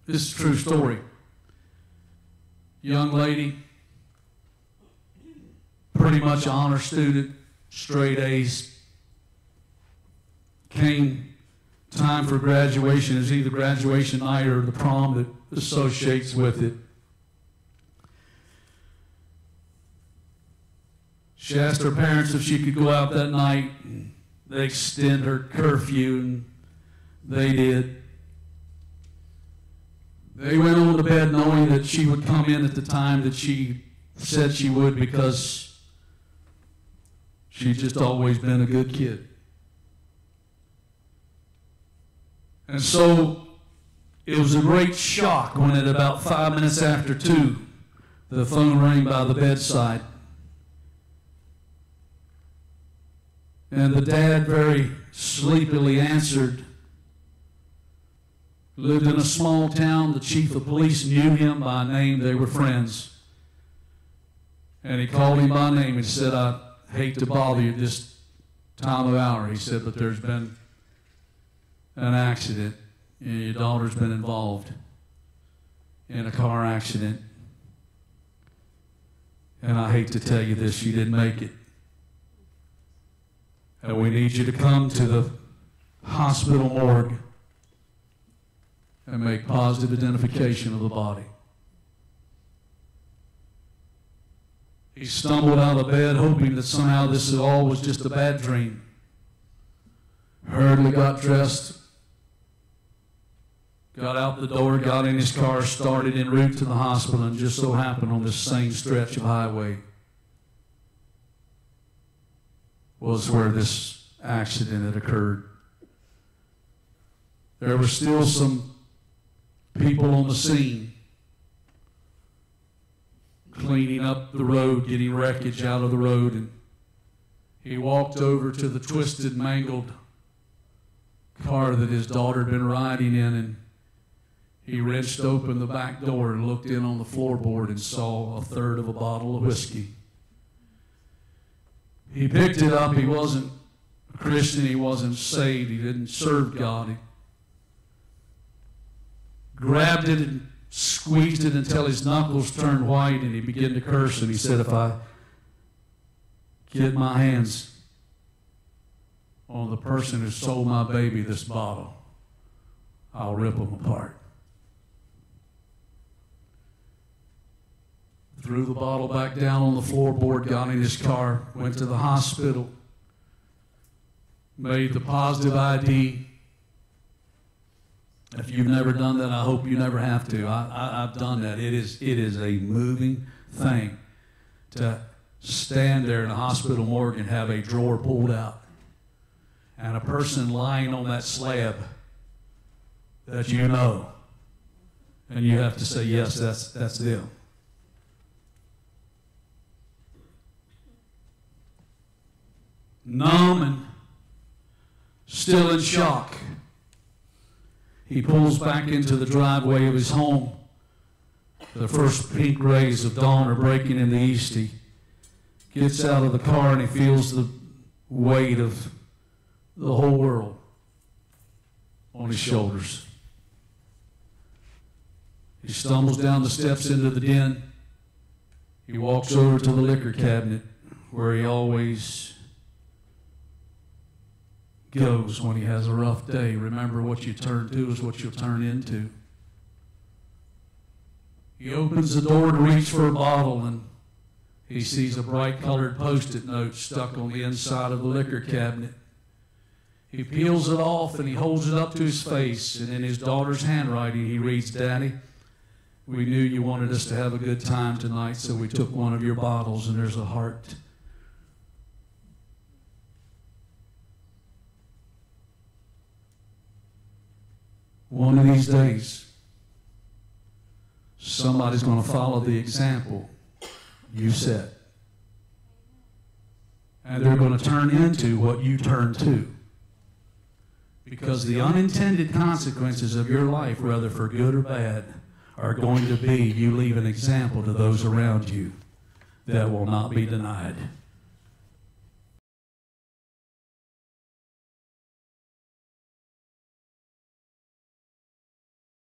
This is a true story. Young lady, pretty much honor student, straight A's. Came time for graduation. It was either graduation night or the prom that associates with it. She asked her parents if she could go out that night. They extend her curfew, and they did. They went on to bed knowing that she would come in at the time that she said she would, because she'd just always been a good kid. And so it was a great shock when at about 5 minutes after 2, the phone rang by the bedside. And the dad very sleepily answered. Lived in a small town. The chief of police knew him by name. They were friends. And he called him by name and said, "I hate to bother you this time of hour." He said, "But there's been an accident. And your daughter's been involved in a car accident. And I hate to tell you this, you didn't make it. And we need you to come to the hospital morgue and make positive identification of the body." He stumbled out of bed hoping that somehow this all was just a bad dream. Hurriedly got dressed, got out the door, got in his car, started en route to the hospital, and just so happened on this same stretch of highway was where this accident had occurred. There were still some people on the scene cleaning up the road, getting wreckage out of the road, and he walked over to the twisted, mangled car that his daughter had been riding in, and he wrenched open the back door and looked in on the floorboard and saw a third of a bottle of whiskey. He picked it up. He wasn't a Christian. He wasn't saved. He didn't serve God. He grabbed it and squeezed it until his knuckles turned white, and he began to curse. And he said, "If I get my hands on the person who sold my baby this bottle, I'll rip them apart." Threw the bottle back down on the floorboard, got in his car, went to the hospital, made the positive ID. If you've never done that, I hope you never have to. I've done that. It is a moving thing to stand there in a hospital morgue and have a drawer pulled out and a person lying on that slab that you know, and you have to say, "Yes, that's them." Numb and still in shock, he pulls back into the driveway of his home. The first pink rays of dawn are breaking in the east. He gets out of the car and he feels the weight of the whole world on his shoulders. He stumbles down the steps into the den. He walks over to the liquor cabinet where he always goes when he has a rough day. Remember, what you turn to is what you'll turn into. He opens the door to reach for a bottle, and he sees a bright colored Post-it note stuck on the inside of the liquor cabinet. He peels it off and he holds it up to his face, and in his daughter's handwriting he reads, "Daddy, we knew you wanted us to have a good time tonight, so we took one of your bottles," and there's a heart. One of these days, somebody's going to follow the example you set. And they're going to turn into what you turn to. Because the unintended consequences of your life, whether for good or bad, are going to be you leave an example to those around you that will not be denied.